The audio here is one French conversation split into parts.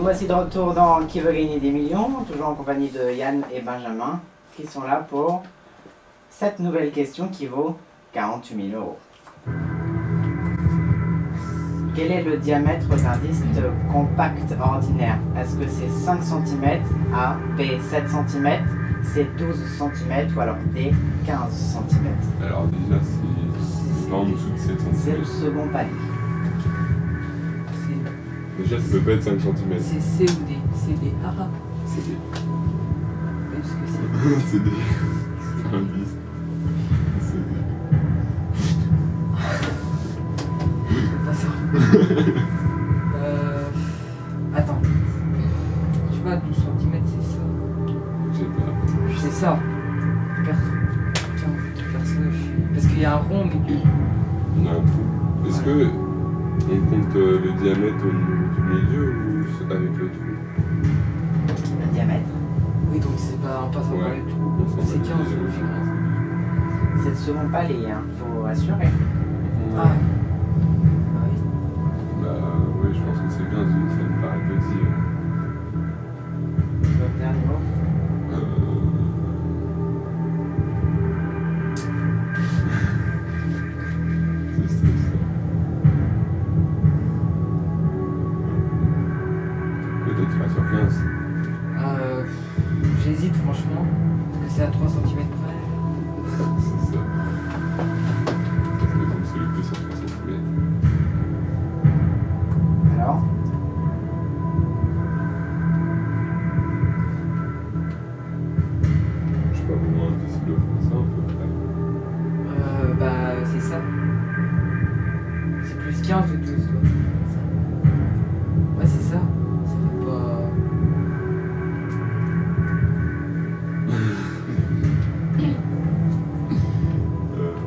voici de retour dans Qui veut gagner des millions, toujours en compagnie de Yann et Benjamin, qui sont là pour cette nouvelle question qui vaut 48 000 €. Quel est le diamètre d'un disque compact ordinaire? Est-ce que c'est 5 cm, A, B 7 cm, C 12 cm ou alors D 15 cm? Alors déjà c'est en dessous de 7 cm. C'est le second palier. Déjà ça peut pas être 5 cm. C'est C ou D? C'est D. Ah ah. C'est D. Parce que c'est... C'est D. C'est un bis. C'est D. Pas ça. Attends. Je sais pas, 12 cm c'est ça. Je sais pas. C'est ça. Tiens, personne. Parce qu'il y a un rond au milieu. Non. Est-ce que on compte le diamètre au niveau du milieu ou avec le trou? Le diamètre? Oui, donc c'est pas un passant par le trou. C'est 15. C'est le second palier, hein. Faut assurer. Ah. Bah oui, je pense que c'est bien, ça me paraît petit. Le dernier mot? C'est stressant. Peut-être qu'il va sur 15. J'hésite franchement. Parce que c'est à 3 cm près. C'est ça. C'est comme celui qui est sur 3 cm. Alors? Je sais pas vraiment un disque de ça à peu près. Bah c'est ça. C'est plus 15 ou 12 toi. Ouais c'est ça. Ça fait pas...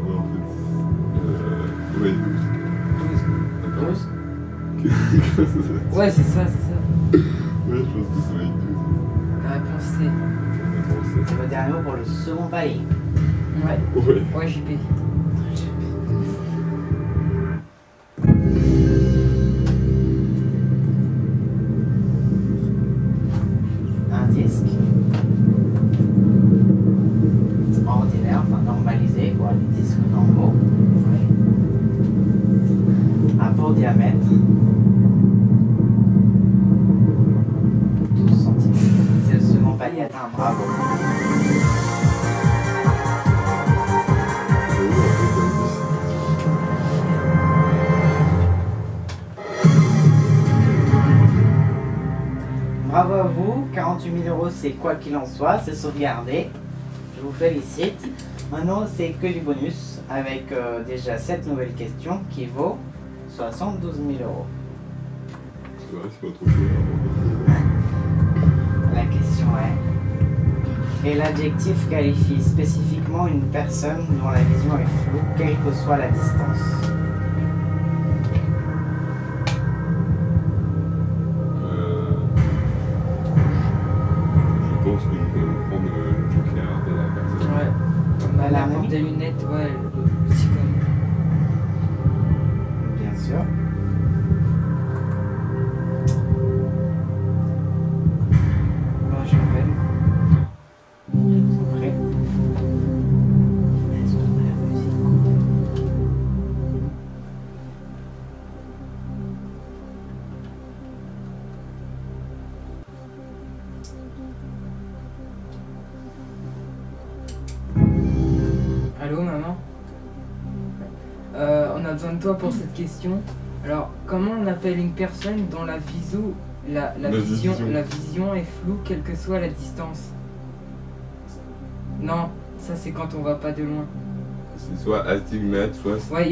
Ouais en fait. Ouais, 12. 12. Ouais c'est ça, c'est ça. Ouais, je pense que ça va être 12. La réponse C. C'est le dernier mot pour le second palier. Ouais. Ouais. Ouais JP. Un disque ordinaire, enfin normalisé, quoi, les disques normaux, a pour diamètre 12 cm. C'est le second palier atteint, bravo. Bravo à vous, 48 000 € c'est quoi qu'il en soit, c'est sauvegardé. Je vous félicite. Maintenant c'est que du bonus avec déjà 7 nouvelles questions qui vaut 72 000 €. C'est vrai, c'est pas trop chaud. La question est: quel adjectif qualifie spécifiquement une personne dont la vision est floue, quelle que soit la distance? Je pense qu'on peut prendre le joker de la personne. Ouais. Bah, la porte des lunettes, ouais, aussi comme. Bien sûr. Bah, je rappelle. Vous êtes prêts? Est-ce qu'on a la musique? Allô, maman? On a besoin de toi pour cette question. Alors, comment on appelle une personne dont la vision est floue, quelle que soit la distance? Non, ça c'est quand on va pas de loin. C'est soit astigmate, soit... Ouais,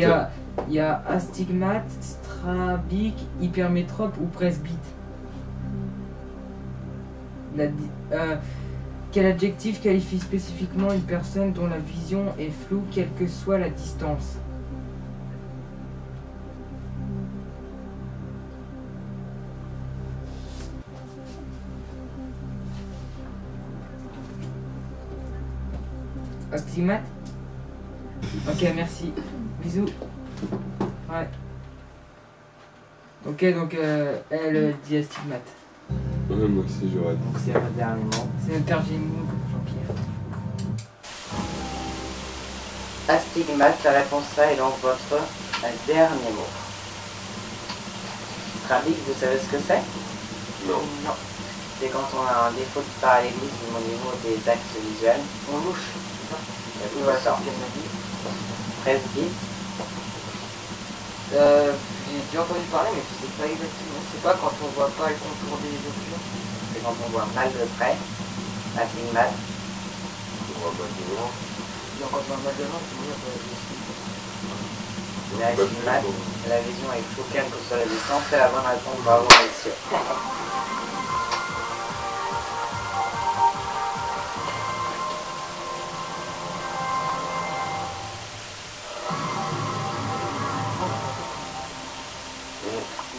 il y a astigmate, strabique, hypermétrope ou presbyte. Quel adjectif qualifie spécifiquement une personne dont la vision est floue, quelle que soit la distance? Astigmate? Ok, merci. Bisous. Ouais. Ok, donc elle dit astigmate. Ouais, moi aussi j'aurais dit. Donc c'est votre dernier mot. C'est notre dernier mot, Jean-Pierre. Astigmate, la réponse A est donc votre dernier mot. Trabic, vous savez ce que c'est? Non. Non. C'est quand on a un défaut de parallélisme au niveau des axes visuels. On louche. Tout va sortir. Presbyte. J'ai déjà entendu parler, mais je sais pas exactement. C'est pas quand on voit pas le contour des objets. C'est quand on voit mal de près. Astigmate. On va pas dire non. Non, quand on voit mal devant, c'est mieux. La astigmate, la vision est focale que sur la distance, c'est la bonne réponse. Bravo, messieurs.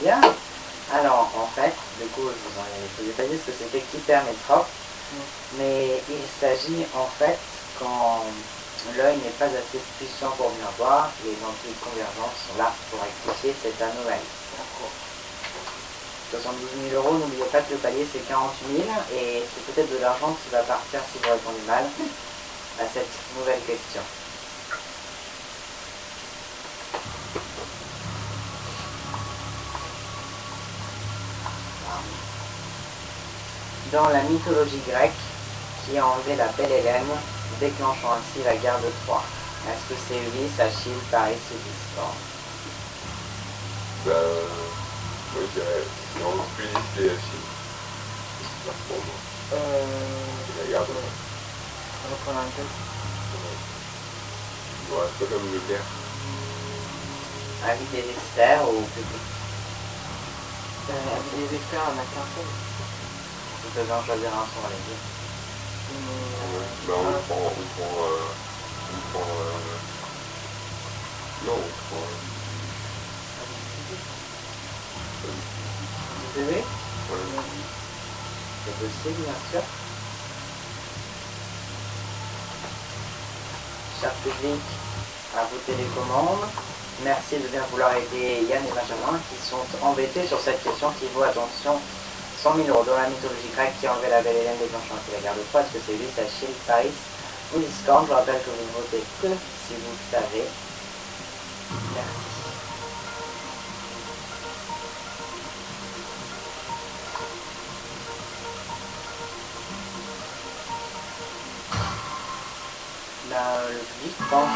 Bien. Alors, en fait, du coup, je vous en ai détaillé ce que c'était qu'hypermétrope, mais il s'agit en fait quand l'œil n'est pas assez puissant pour bien voir, les lentilles convergentes sont là pour rectifier cette anomalie. 72 000 euros, n'oubliez pas que le palier c'est 48 000 et c'est peut-être de l'argent qui va partir si vous répondez mal à cette nouvelle question. Dans la mythologie grecque, qui a enlevé la belle Hélène, déclenchant ainsi la guerre de Troie. Est-ce que c'est Ulysse, Achille, Paris ou Discord? Moi je dirais, c'est entre Ulysse et Achille. Pour moi. C'est la garde. On va prendre un peu. Ouais, c'est pas comme le père. Avis des experts ou public? Avec les experts, on a qu'un seul. Vous devez en choisir un sur les deux. Bah on prend, non, on prend, Vous devez? ouais. C'est possible, bien sûr. Cher public, à vos télécommandes. Merci de bien vouloir aider Yann et Benjamin qui sont embêtés sur cette question qui vaut, attention, 100 000 euros. Dans la mythologie grecque qui a enlevé la belle Hélène déclenchant ainsi la guerre de Troie, est-ce que c'est Ulysse, Achille, Paris ou Discord? Je vous rappelle que vous ne votez que si vous le savez. Merci. Le public pense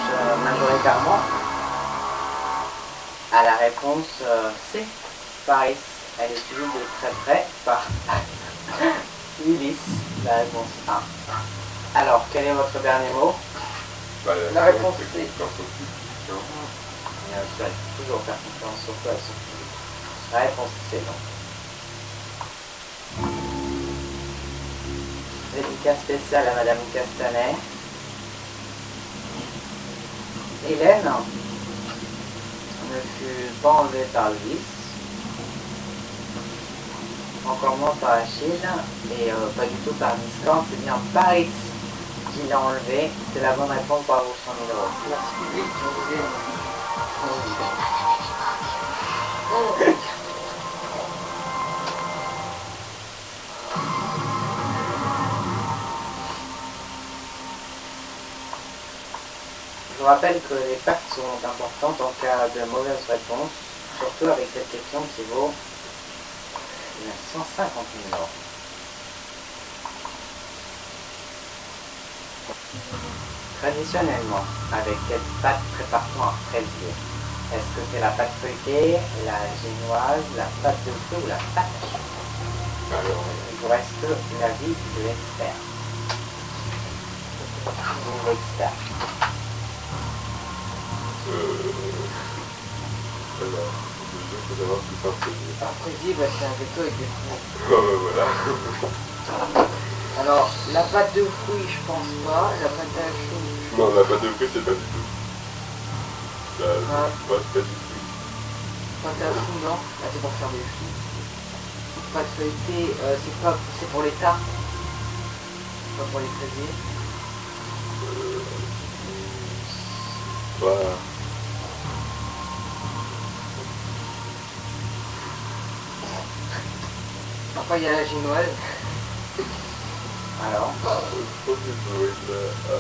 majoritairement à la réponse C, Paris. Elle est suivie de très près par Ulysse, la réponse A. Alors, quel est votre dernier mot? Bah, La réponse c'est est- dans son public, non? Bien sûr, il faut toujours faire confiance surtout à son public. La réponse C, donc. Dédicace spéciale à Madame Castanet. Hélène ne fut pas enlevée par Ulysse, encore moins par Achille, et pas du tout par Discord, c'est bien Paris qui l'a enlevé. C'est la bonne réponse pour vos 100 000 euros. Merci public, on vous aime. Je vous rappelle que les pertes sont importantes en cas de mauvaise réponse, surtout avec cette question qui vaut 150 000 euros. Traditionnellement, avec quelle pâte prépare-t-on un fraisier? Est-ce que c'est la pâte feuilletée, la génoise, la pâte de fruits ou la pâte à choux? Alors, Il vous reste l'avis de l'expert. Ou l'expert. alors, il faut savoir ce que c'est un fraisier. Un fraisier, bah, c'est un gâteau avec des fruits. Voilà. Alors, la pâte de fruits, je pense pas. La pâte à choux, Non, la pâte de fruits, c'est pas du tout. La Ah. pâte, pas du tout. pâte à choux, non. Ah, c'est pour faire des choux. Pâte feuilletée, c'est pour les tartes. Pas pour les fraisiers. Voilà. pas y a la génoise. Alors, Je pense que ça va être la...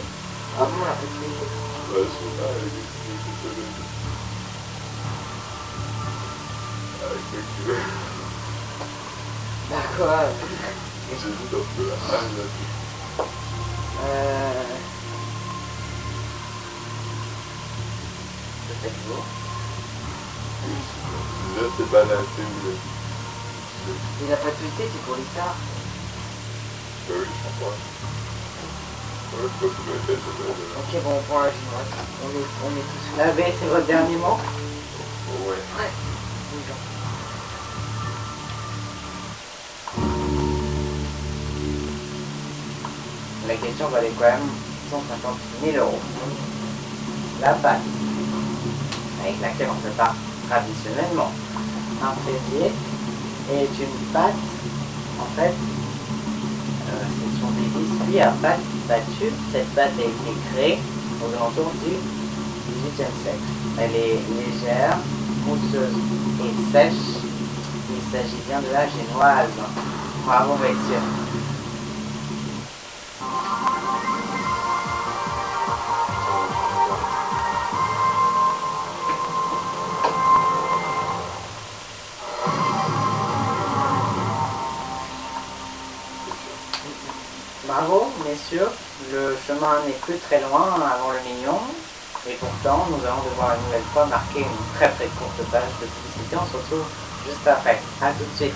Ah bon, la petite. Ouais, je sais pas, avec les avec quoi que tu veux. D'accord. J'hésite entre la A et la B. Peut-être vous. Déjà, c'est pas la C ou la B. Et la fatuité, c'est pour les stars. Bah oui, je crois. Ouais, je crois que ça doit être elle, ça doit être Ok, bon, on prend la génoise. On est tous là. la B, c'est votre dernier mot. elle. Ouais. Ouais. La question valait quand même 150 000 euros. La pâte, avec laquelle on prépare traditionnellement un fessier, est une pâte, en fait, ce sont des biscuits à pâte battue. Cette pâte a été créée aux alentours du XVIIIe siècle. Elle est légère, mousseuse et sèche. Il s'agit bien de la génoise. Bravo, messieurs. Bravo, messieurs. Le chemin n'est plus très loin avant le mignon. Et pourtant, nous allons devoir une nouvelle fois marquer une très très courte page de publicité. On se retrouve juste après. A tout de suite.